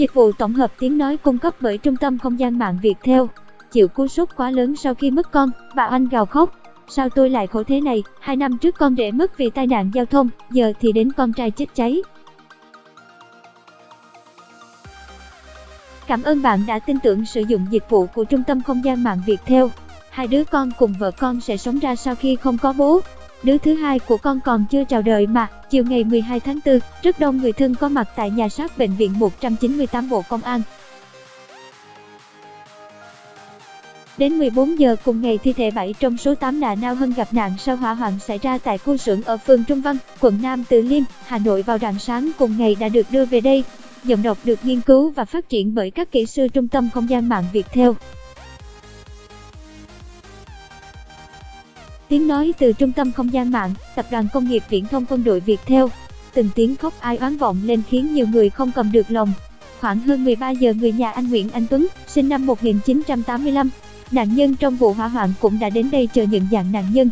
Dịch vụ tổng hợp tiếng nói cung cấp bởi Trung tâm Không gian mạng Viettel. Chịu cú sốc quá lớn sau khi mất con, bà Oanh gào khóc. Sao tôi lại khổ thế này, 2 năm trước con rể mất vì tai nạn giao thông, giờ thì đến con trai chết cháy. Cảm ơn bạn đã tin tưởng sử dụng dịch vụ của Trung tâm Không gian mạng Viettel. 2 đứa con cùng vợ con sẽ sống ra sau khi không có bố. Đứa thứ hai của con còn chưa chào đời mà. Chiều ngày 12 tháng 4, rất đông người thân có mặt tại nhà xác bệnh viện 198 Bộ Công an. Đến 14 giờ cùng ngày, thi thể 7 trong số 8 nà nao Hân gặp nạn sau hỏa hoạn xảy ra tại khu xưởng ở phường Trung Văn, quận Nam Từ Liêm, Hà Nội vào rạng sáng cùng ngày đã được đưa về đây. Giọng đọc được nghiên cứu và phát triển bởi các kỹ sư Trung tâm Không gian mạng Viettel. Tiếng nói từ Trung tâm Không gian mạng, Tập đoàn Công nghiệp Viễn thông Quân đội Viettel. Từng tiếng khóc ai oán vọng lên khiến nhiều người không cầm được lòng. Khoảng hơn 13 giờ, người nhà anh Nguyễn Anh Tuấn, sinh năm 1985, nạn nhân trong vụ hỏa hoạn cũng đã đến đây chờ nhận dạng nạn nhân.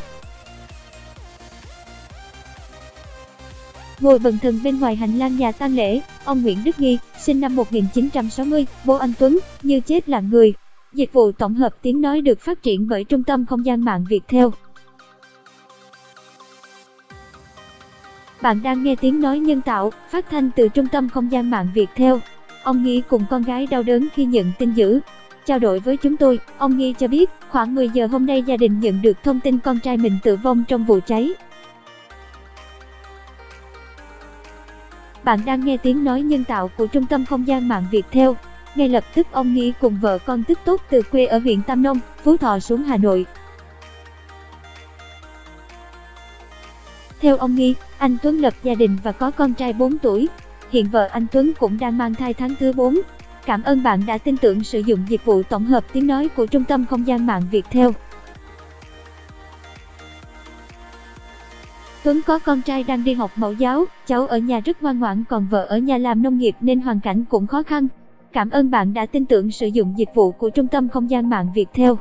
Ngồi bần thần bên ngoài hành lang nhà tang lễ, ông Nguyễn Đức Nghi, sinh năm 1960, bố anh Tuấn, như chết lặng người. Dịch vụ tổng hợp tiếng nói được phát triển bởi Trung tâm Không gian mạng Viettel. Bạn đang nghe tiếng nói nhân tạo, phát thanh từ Trung tâm Không gian mạng Viettel. Ông Nghi cùng con gái đau đớn khi nhận tin dữ. Trao đổi với chúng tôi, ông Nghi cho biết, khoảng 10 giờ hôm nay gia đình nhận được thông tin con trai mình tử vong trong vụ cháy. Bạn đang nghe tiếng nói nhân tạo của Trung tâm Không gian mạng Viettel. Ngay lập tức ông Nghi cùng vợ con tức tốc từ quê ở huyện Tam Nông, Phú Thọ xuống Hà Nội. Theo ông Nghi, anh Tuấn lập gia đình và có con trai 4 tuổi. Hiện vợ anh Tuấn cũng đang mang thai tháng thứ 4. Cảm ơn bạn đã tin tưởng sử dụng dịch vụ tổng hợp tiếng nói của Trung tâm Không gian mạng Viettel. Tuấn có con trai đang đi học mẫu giáo, cháu ở nhà rất ngoan ngoãn, còn vợ ở nhà làm nông nghiệp nên hoàn cảnh cũng khó khăn. Cảm ơn bạn đã tin tưởng sử dụng dịch vụ của Trung tâm Không gian mạng Viettel.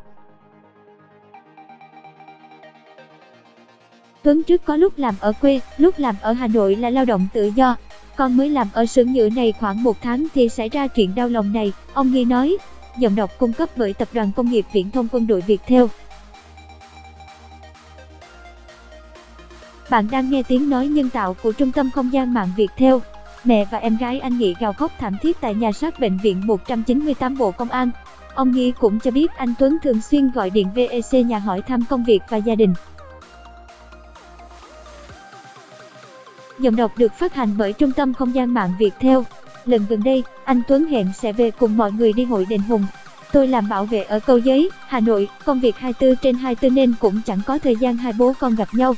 Tuấn trước có lúc làm ở quê, lúc làm ở Hà Nội là lao động tự do. Con mới làm ở xưởng nhựa này khoảng 1 tháng thì xảy ra chuyện đau lòng này, ông Nghi nói. Giọng đọc cung cấp bởi Tập đoàn Công nghiệp Viễn thông Quân đội Viettel. Bạn đang nghe tiếng nói nhân tạo của Trung tâm Không gian mạng Viettel. Mẹ và em gái anh Nghị gào khóc thảm thiết tại nhà xác bệnh viện 198 Bộ Công an. Ông Nghi cũng cho biết anh Tuấn thường xuyên gọi điện VEC nhà hỏi thăm công việc và gia đình. Giọng đọc được phát hành bởi Trung tâm Không gian mạng Viettel. Lần gần đây, anh Tuấn hẹn sẽ về cùng mọi người đi hội đền Hùng. Tôi làm bảo vệ ở Cầu Giấy, Hà Nội, công việc 24/24 nên cũng chẳng có thời gian hai bố con gặp nhau.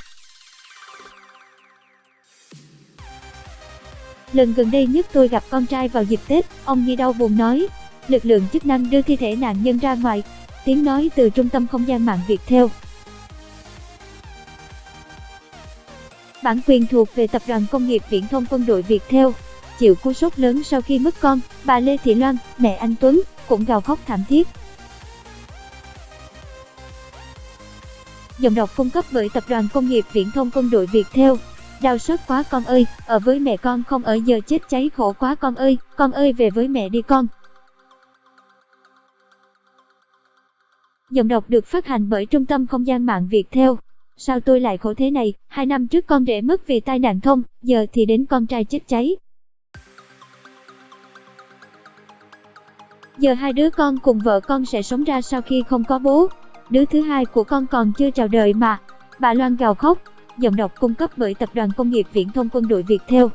Lần gần đây nhất tôi gặp con trai vào dịp Tết, ông Nghi đau buồn nói. Lực lượng chức năng đưa thi thể nạn nhân ra ngoài. Tiếng nói từ Trung tâm Không gian mạng Viettel. Bản quyền thuộc về Tập đoàn Công nghiệp Viễn thông Quân đội Viettel. Chịu cú sốc lớn sau khi mất con, bà Lê Thị Loan, mẹ anh Tuấn, cũng gào khóc thảm thiết. Giọng đọc cung cấp bởi Tập đoàn Công nghiệp Viễn thông Quân đội Viettel. Đau xót quá con ơi, ở với mẹ con không ở giờ chết cháy khổ quá con ơi về với mẹ đi con. Giọng đọc được phát hành bởi Trung tâm Không gian mạng Viettel. Sao tôi lại khổ thế này, 2 năm trước con rể mất vì tai nạn thông, giờ thì đến con trai chết cháy. Giờ 2 đứa con cùng vợ con sẽ sống ra sau khi không có bố. Đứa thứ hai của con còn chưa chào đời mà. Bà Loan gào khóc. Giọng đọc cung cấp bởi Tập đoàn Công nghiệp Viễn thông Quân đội Viettel.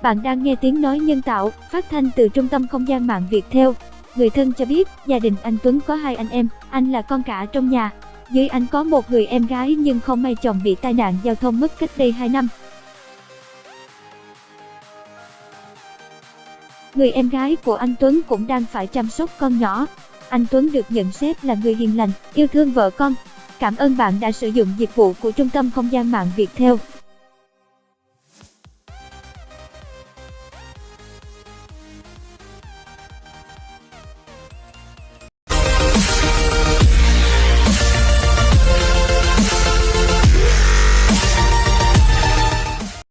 Bạn đang nghe tiếng nói nhân tạo, phát thanh từ Trung tâm Không gian mạng Viettel. Người thân cho biết, gia đình anh Tuấn có 2 anh em, anh là con cả trong nhà. Dưới anh có một người em gái nhưng không may chồng bị tai nạn giao thông mất cách đây 2 năm. Người em gái của anh Tuấn cũng đang phải chăm sóc con nhỏ. Anh Tuấn được nhận xét là người hiền lành, yêu thương vợ con. Cảm ơn bạn đã sử dụng dịch vụ của Trung tâm Không gian mạng Viettel.